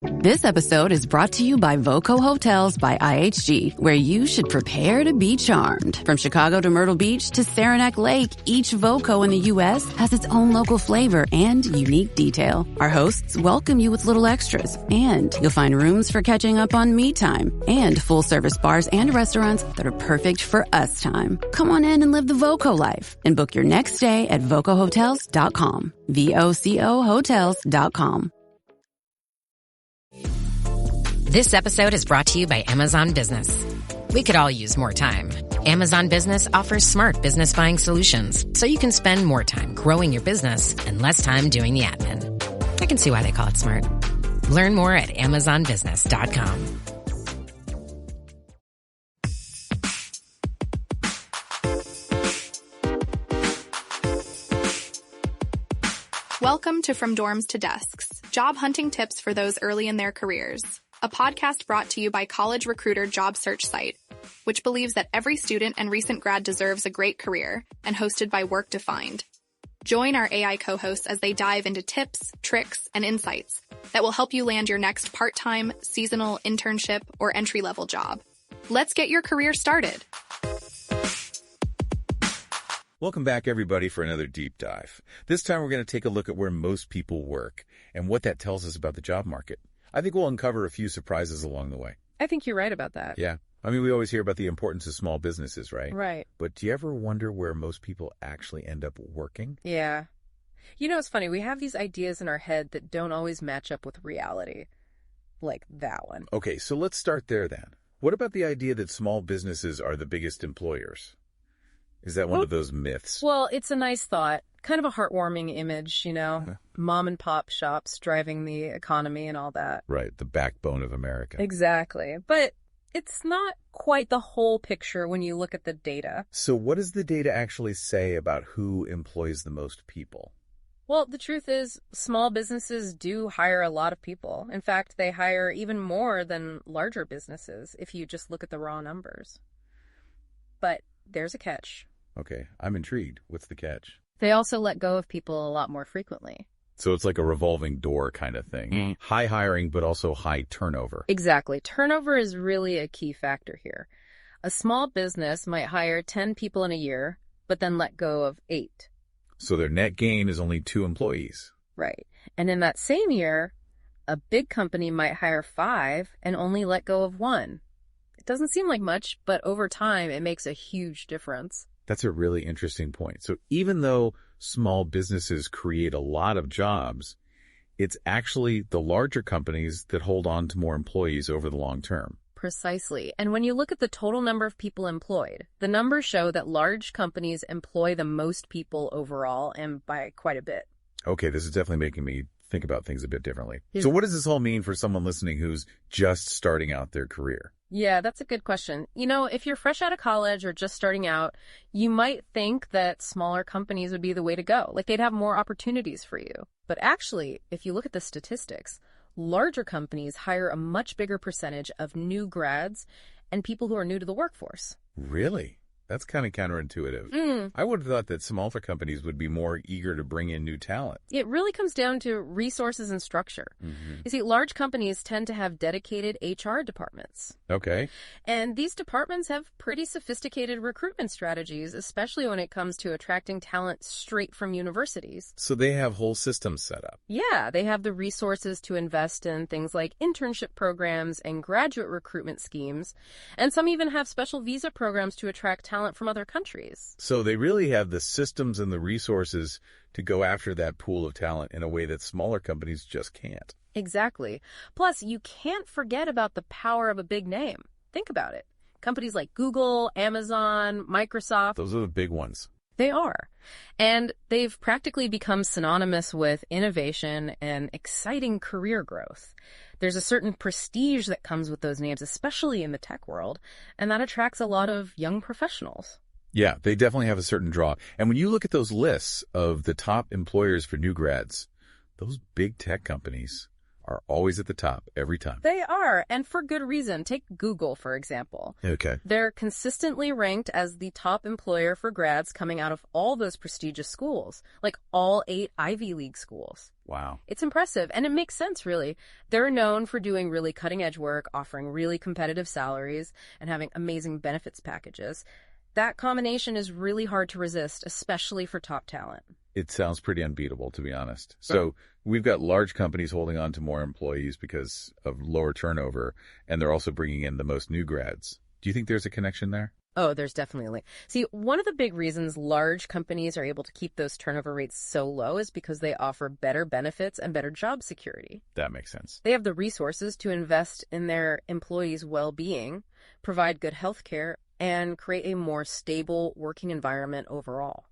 This episode is brought to you by Voco Hotels by IHG, where you should prepare to be charmed. From Chicago to Myrtle Beach to Saranac Lake, each Voco in the U.S. has its own local flavor and unique detail. Our hosts welcome you with little extras, and you'll find rooms for catching up on me time and full-service bars and restaurants that are perfect for us time. Come on in and live the Voco life and book your next stay at VocoHotels.com. VOCO Hotels.com. This episode is brought to you by Amazon Business. We could all use more time. Amazon Business offers smart business buying solutions, so you can spend more time growing your business and less time doing the admin. I can see why they call it smart. Learn more at AmazonBusiness.com. Welcome to From Dorms to Desks, job hunting tips for those early in their careers. A podcast brought to you by College Recruiter job search site, which believes that every student and recent grad deserves a great career, and hosted by Work Defined. Join our AI co-hosts as they dive into tips, tricks, and insights that will help you land your next part-time, seasonal, internship, or entry-level job. Let's get your career started. Welcome back, everybody, for another deep dive. This time we're going to take a look at where most people work and what that tells us about the job market. I think we'll uncover a few surprises along the way. I think you're right about that. Yeah. I mean, we always hear about the importance of small businesses, right? Right. But do you ever wonder where most people actually end up working? Yeah. You know, it's funny. We have these ideas in our head that don't always match up with reality. Like that one. Okay, so let's start there then. What about the idea that small businesses are the biggest employers? Is that one of those myths? Well, it's a nice thought. Kind of a heartwarming image, you know, mom and pop shops driving the economy and all that. Right, the backbone of America. Exactly. But it's not quite the whole picture when you look at the data. So what does the data actually say about who employs the most people? Well, the truth is, small businesses do hire a lot of people. In fact, they hire even more than larger businesses if you just look at the raw numbers. But there's a catch. Okay, I'm intrigued. What's the catch? They also let go of people a lot more frequently. So it's like a revolving door kind of thing. High hiring, but also high turnover. Exactly. Turnover is really a key factor here. A small business might hire 10 people in a year, but then let go of 8. So their net gain is only 2 employees. Right. And in that same year, a big company might hire 5 and only let go of 1. It doesn't seem like much, but over time, it makes a huge difference. That's a really interesting point. So even though small businesses create a lot of jobs, it's actually the larger companies that hold on to more employees over the long term. Precisely. And when you look at the total number of people employed, the numbers show that large companies employ the most people overall and by quite a bit. Okay, this is definitely making me think about things a bit differently. So what does this all mean for someone listening who's just starting out their career? Yeah, that's a good question. You know, if you're fresh out of college or just starting out, you might think that smaller companies would be the way to go. Like they'd have more opportunities for you. But actually, if you look at the statistics, larger companies hire a much bigger percentage of new grads and people who are new to the workforce. Really? That's kind of counterintuitive. I would have thought that smaller companies would be more eager to bring in new talent. It really comes down to resources and structure. You see, large companies tend to have dedicated HR departments. Okay. And these departments have pretty sophisticated recruitment strategies, especially when it comes to attracting talent straight from universities. So they have whole systems set up. Yeah, they have the resources to invest in things like internship programs and graduate recruitment schemes. And some even have special visa programs to attract talent from other countries. So they really have the systems and the resources to go after that pool of talent in a way that smaller companies just can't. Exactly. Plus, you can't forget about the power of a big name. Think about it. Companies like Google, Amazon, Microsoft. Those are the big ones. They are. And they've practically become synonymous with innovation and exciting career growth. There's a certain prestige that comes with those names, especially in the tech world, and that attracts a lot of young professionals. Yeah, they definitely have a certain draw. And when you look at those lists of the top employers for new grads, those big tech companies are always at the top every time. They are, and for good reason. Take Google, for example. Okay. They're consistently ranked as the top employer for grads coming out of all those prestigious schools, like all 8 Ivy League schools. Wow. It's impressive, and it makes sense, really. They're known for doing really cutting-edge work, offering really competitive salaries, and having amazing benefits packages. That combination is really hard to resist, especially for top talent. It sounds pretty unbeatable, to be honest. So we've got large companies holding on to more employees because of lower turnover, and they're also bringing in the most new grads. Do you think there's a connection there? Oh, there's definitely a link. See, one of the big reasons large companies are able to keep those turnover rates so low is because they offer better benefits and better job security. That makes sense. They have the resources to invest in their employees' well-being, provide good health care, and create a more stable working environment overall.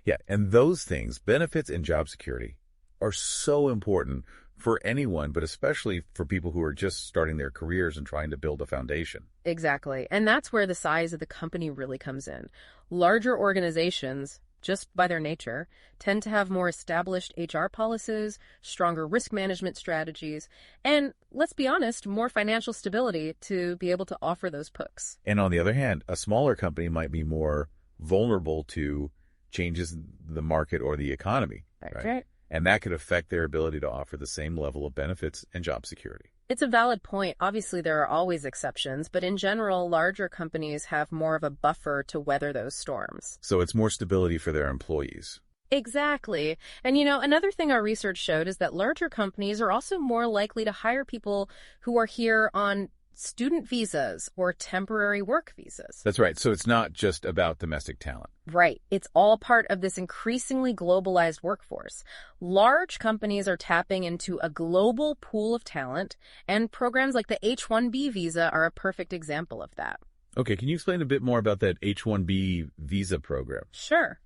Yeah, and those things, benefits and job security, are so important for anyone, but especially for people who are just starting their careers and trying to build a foundation. Exactly. And that's where the size of the company really comes in. Larger organizations, just by their nature, tend to have more established HR policies, stronger risk management strategies, and, let's be honest, more financial stability to be able to offer those perks. And on the other hand, a smaller company might be more vulnerable to changes in the market or the economy. Right. And that could affect their ability to offer the same level of benefits and job security. It's a valid point. Obviously, there are always exceptions, but in general, larger companies have more of a buffer to weather those storms. So it's more stability for their employees. Exactly. And another thing our research showed is that larger companies are also more likely to hire people who are here on student visas or temporary work visas. That's right. So it's not just about domestic talent. Right. It's all part of this increasingly globalized workforce. Large companies are tapping into a global pool of talent, and programs like the H-1B visa are a perfect example of that. Okay, can you explain a bit more about that H-1B visa program? Sure.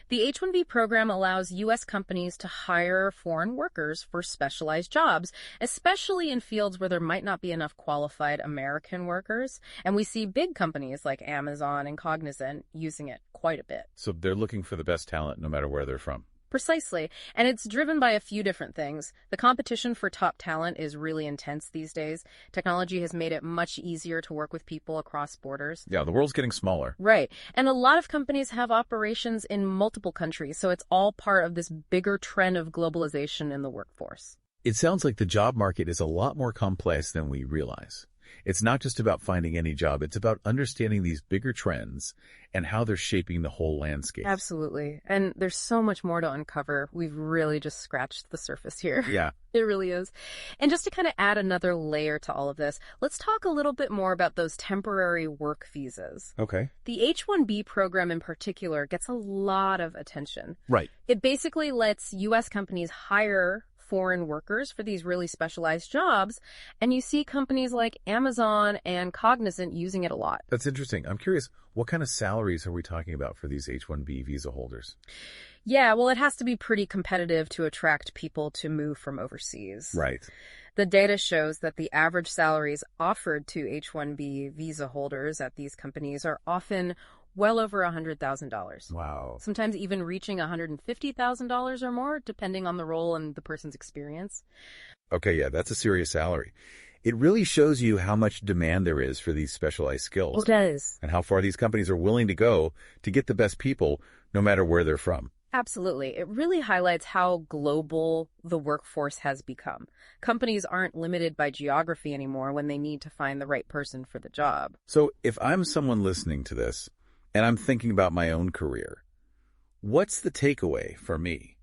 The H-1B program allows U.S. companies to hire foreign workers for specialized jobs, especially in fields where there might not be enough qualified American workers. And we see big companies like Amazon and Cognizant using it quite a bit. So they're looking for the best talent no matter where they're from. Precisely. And it's driven by a few different things. The competition for top talent is really intense these days. Technology has made it much easier to work with people across borders. Yeah, the world's getting smaller. Right. And a lot of companies have operations in multiple countries, so it's all part of this bigger trend of globalization in the workforce. It sounds like the job market is a lot more complex than we realize. It's not just about finding any job. It's about understanding these bigger trends and how they're shaping the whole landscape. Absolutely. And there's so much more to uncover. We've really just scratched the surface here. Yeah. It really is. And just to kind of add another layer to all of this, let's talk a little bit more about those temporary work visas. Okay. The H-1B program in particular gets a lot of attention. Right. It basically lets U.S. companies hire foreign workers for these really specialized jobs, and you see companies like Amazon and Cognizant using it a lot. That's interesting. I'm curious, what kind of salaries are we talking about for these H-1B visa holders? Yeah, well, it has to be pretty competitive to attract people to move from overseas. Right. The data shows that the average salaries offered to H-1B visa holders at these companies are often well over $100,000. Wow. Sometimes even reaching $150,000 or more, depending on the role and the person's experience. Okay, yeah, that's a serious salary. It really shows you how much demand there is for these specialized skills. It does. And how far these companies are willing to go to get the best people, no matter where they're from. Absolutely. It really highlights how global the workforce has become. Companies aren't limited by geography anymore when they need to find the right person for the job. So if I'm someone listening to this, and I'm thinking about my own career, what's the takeaway for me?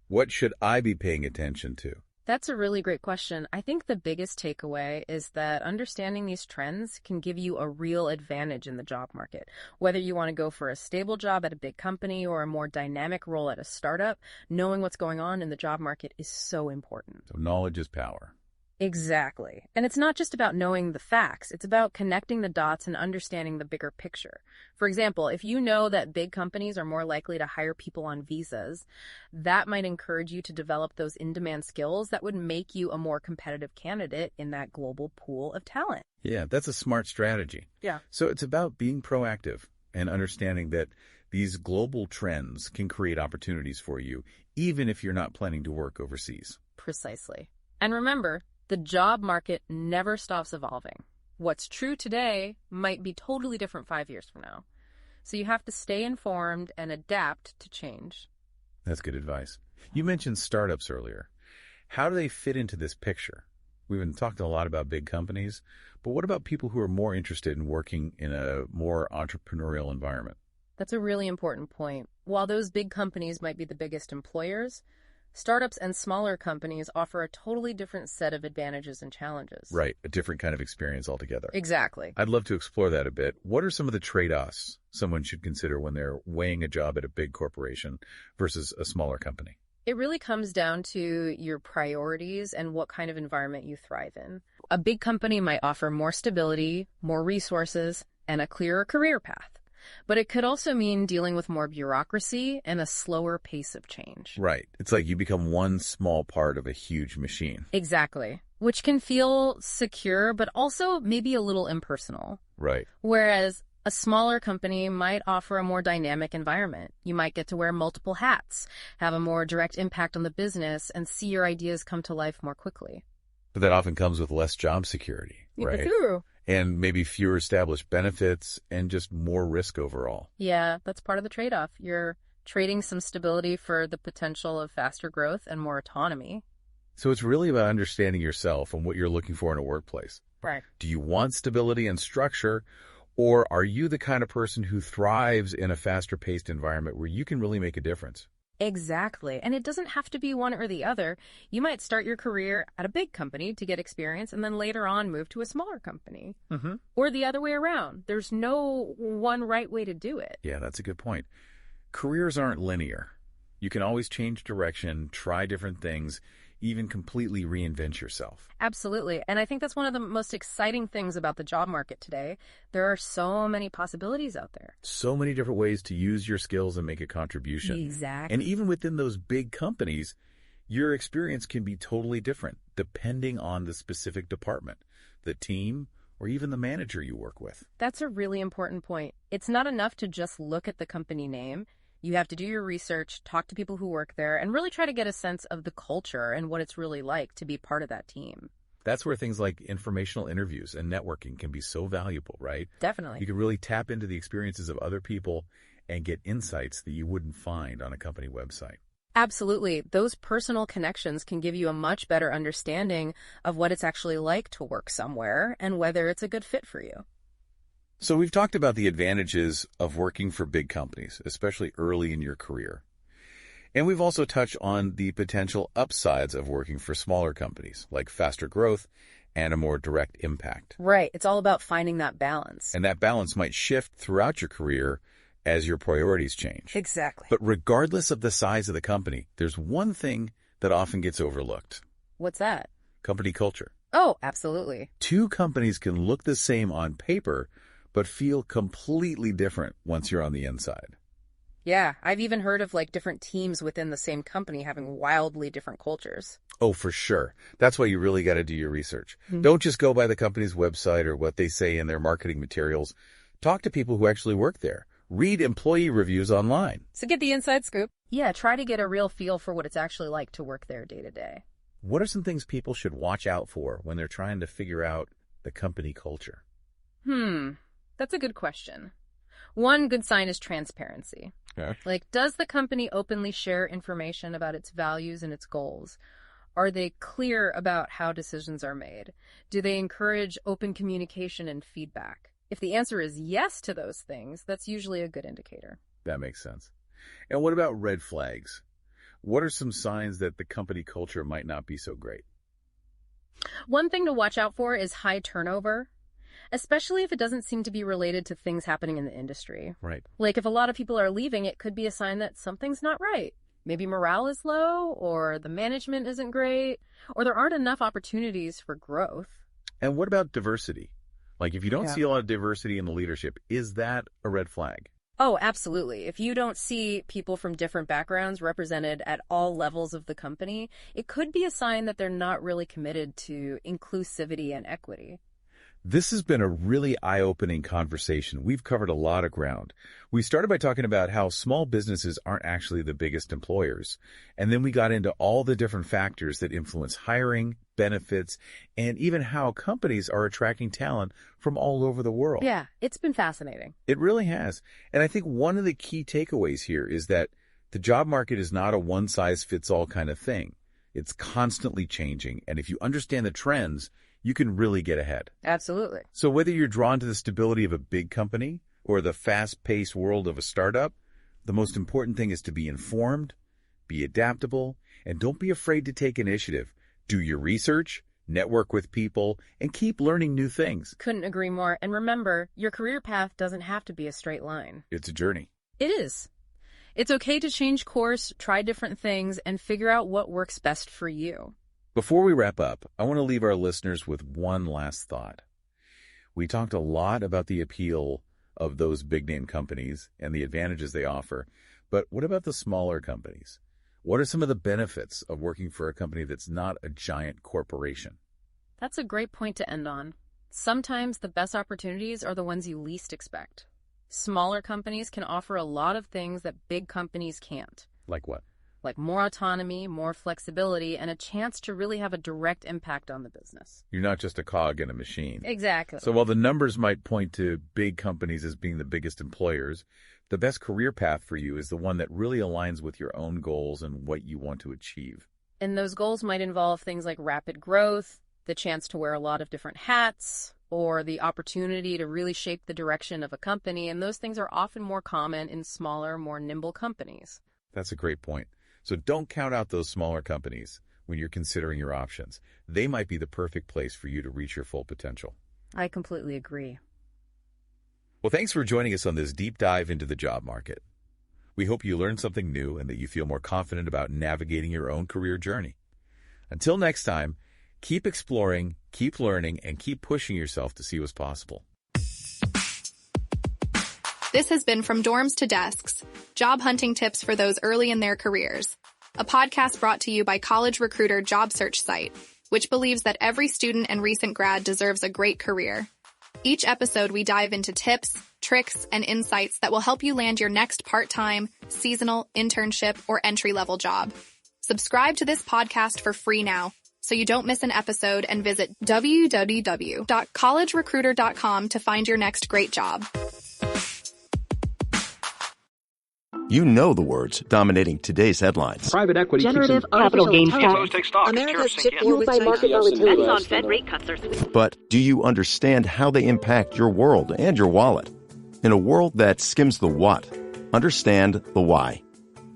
What should I be paying attention to? That's a really great question. I think the biggest takeaway is that understanding these trends can give you a real advantage in the job market. Whether you want to go for a stable job at a big company or a more dynamic role at a startup, knowing what's going on in the job market is so important. So knowledge is power. Exactly. And it's not just about knowing the facts. It's about connecting the dots and understanding the bigger picture. For example, if you know that big companies are more likely to hire people on visas, that might encourage you to develop those in-demand skills that would make you a more competitive candidate in that global pool of talent. Yeah, that's a smart strategy. Yeah. So it's about being proactive and understanding that these global trends can create opportunities for you, even if you're not planning to work overseas. Precisely. And remember, The job market never stops evolving. What's true today might be totally different 5 years from now. So you have to stay informed and adapt to change. That's good advice. You mentioned startups earlier. How do they fit into this picture? We've been talking a lot about big companies, but what about people who are more interested in working in a more entrepreneurial environment? That's a really important point. While those big companies might be the biggest employers, startups and smaller companies offer a totally different set of advantages and challenges. Right, a different kind of experience altogether. Exactly. I'd love to explore that a bit. What are some of the trade-offs someone should consider when they're weighing a job at a big corporation versus a smaller company? It really comes down to your priorities and what kind of environment you thrive in. A big company might offer more stability, more resources, and a clearer career path. But it could also mean dealing with more bureaucracy and a slower pace of change. Right. It's like you become one small part of a huge machine. Exactly. Which can feel secure, but also maybe a little impersonal. Right. Whereas a smaller company might offer a more dynamic environment. You might get to wear multiple hats, have a more direct impact on the business, and see your ideas come to life more quickly. But that often comes with less job security, right? True. And maybe fewer established benefits and just more risk overall. Yeah, that's part of the trade-off. You're trading some stability for the potential of faster growth and more autonomy. So it's really about understanding yourself and what you're looking for in a workplace. Right. Do you want stability and structure, or are you the kind of person who thrives in a faster-paced environment where you can really make a difference? Exactly. And it doesn't have to be one or the other. You might start your career at a big company to get experience and then later on move to a smaller company. Mm-hmm. Or the other way around. There's no one right way to do it. Yeah, that's a good point. Careers aren't linear. You can always change direction, try different things, even completely reinvent yourself. Absolutely. And I think that's one of the most exciting things about the job market today. There are so many possibilities out there. So many different ways to use your skills and make a contribution. Exactly. And even within those big companies, your experience can be totally different depending on the specific department, the team, or even the manager you work with. That's a really important point. It's not enough to just look at the company name. You have to do your research, talk to people who work there, and really try to get a sense of the culture and what it's really like to be part of that team. That's where things like informational interviews and networking can be so valuable, right? Definitely. You can really tap into the experiences of other people and get insights that you wouldn't find on a company website. Absolutely. Those personal connections can give you a much better understanding of what it's actually like to work somewhere and whether it's a good fit for you. So we've talked about the advantages of working for big companies, especially early in your career. And we've also touched on the potential upsides of working for smaller companies, like faster growth and a more direct impact. Right. It's all about finding that balance. And that balance might shift throughout your career as your priorities change. Exactly. But regardless of the size of the company, there's one thing that often gets overlooked. What's that? Company culture. Oh, absolutely. Two companies can look the same on paper, but feel completely different once you're on the inside. Yeah, I've even heard of different teams within the same company having wildly different cultures. Oh, for sure. That's why you really got to do your research. Don't just go by the company's website or what they say in their marketing materials. Talk to people who actually work there. Read employee reviews online. So get the inside scoop. Yeah, try to get a real feel for what it's actually like to work there day to day. What are some things people should watch out for when they're trying to figure out the company culture? That's a good question. One good sign is transparency. Okay. Does the company openly share information about its values and its goals? Are they clear about how decisions are made? Do they encourage open communication and feedback? If the answer is yes to those things, that's usually a good indicator. That makes sense. And what about red flags? What are some signs that the company culture might not be so great? One thing to watch out for is high turnover, especially if it doesn't seem to be related to things happening in the industry. Right. If a lot of people are leaving, it could be a sign that something's not right. Maybe morale is low, or the management isn't great, or there aren't enough opportunities for growth. And what about diversity? If you don't see a lot of diversity in the leadership, is that a red flag? Oh, absolutely. If you don't see people from different backgrounds represented at all levels of the company, it could be a sign that they're not really committed to inclusivity and equity. This has been a really eye-opening conversation. We've covered a lot of ground. We started by talking about how small businesses aren't actually the biggest employers. And then we got into all the different factors that influence hiring, benefits, and even how companies are attracting talent from all over the world. Yeah, it's been fascinating. It really has. And I think one of the key takeaways here is that the job market is not a one-size-fits-all kind of thing. It's constantly changing. And if you understand the trends, you can really get ahead. Absolutely. So whether you're drawn to the stability of a big company or the fast-paced world of a startup, the most important thing is to be informed, be adaptable, and don't be afraid to take initiative. Do your research, network with people, and keep learning new things. Couldn't agree more. And remember, your career path doesn't have to be a straight line. It's a journey. It is. It's okay to change course, try different things, and figure out what works best for you. Before we wrap up, I want to leave our listeners with one last thought. We talked a lot about the appeal of those big-name companies and the advantages they offer, but what about the smaller companies? What are some of the benefits of working for a company that's not a giant corporation? That's a great point to end on. Sometimes the best opportunities are the ones you least expect. Smaller companies can offer a lot of things that big companies can't. Like what? Like more autonomy, more flexibility, and a chance to really have a direct impact on the business. You're not just a cog in a machine. Exactly. So while the numbers might point to big companies as being the biggest employers, the best career path for you is the one that really aligns with your own goals and what you want to achieve. And those goals might involve things like rapid growth, the chance to wear a lot of different hats, or the opportunity to really shape the direction of a company, and those things are often more common in smaller, more nimble companies. That's a great point. So don't count out those smaller companies when you're considering your options. They might be the perfect place for you to reach your full potential. I completely agree. Well, thanks for joining us on this deep dive into the job market. We hope you learned something new and that you feel more confident about navigating your own career journey. Until next time, keep exploring, keep learning, and keep pushing yourself to see what's possible. This has been From Dorms to Desks, job hunting tips for those early in their careers, a podcast brought to you by college recruiter job search site, which believes that every student and recent grad deserves a great career. Each episode, we dive into tips, tricks, and insights that will help you land your next part-time, seasonal, internship, or entry-level job. Subscribe to this podcast for free now, so you don't miss an episode, and visit www.collegerecruiter.com to find your next great job. You know the words dominating today's headlines. Private equity, generative capital gains tax, America's chip fueled by market volatility. Bets on Fed rate cuts are But do you understand how they impact your world and your wallet? In a world that skims the what, understand the why.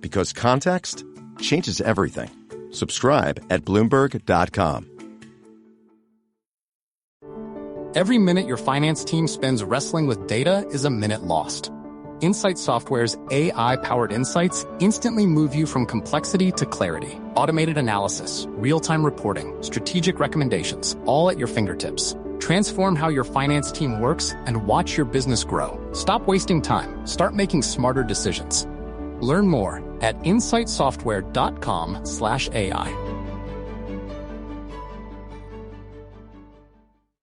Because context changes everything. Subscribe at Bloomberg.com. Every minute your finance team spends wrestling with data is a minute lost. Insight Software's AI-powered insights instantly move you from complexity to clarity. Automated analysis, real-time reporting, strategic recommendations, all at your fingertips. Transform how your finance team works and watch your business grow. Stop wasting time. Start making smarter decisions. Learn more at insightsoftware.com/AI.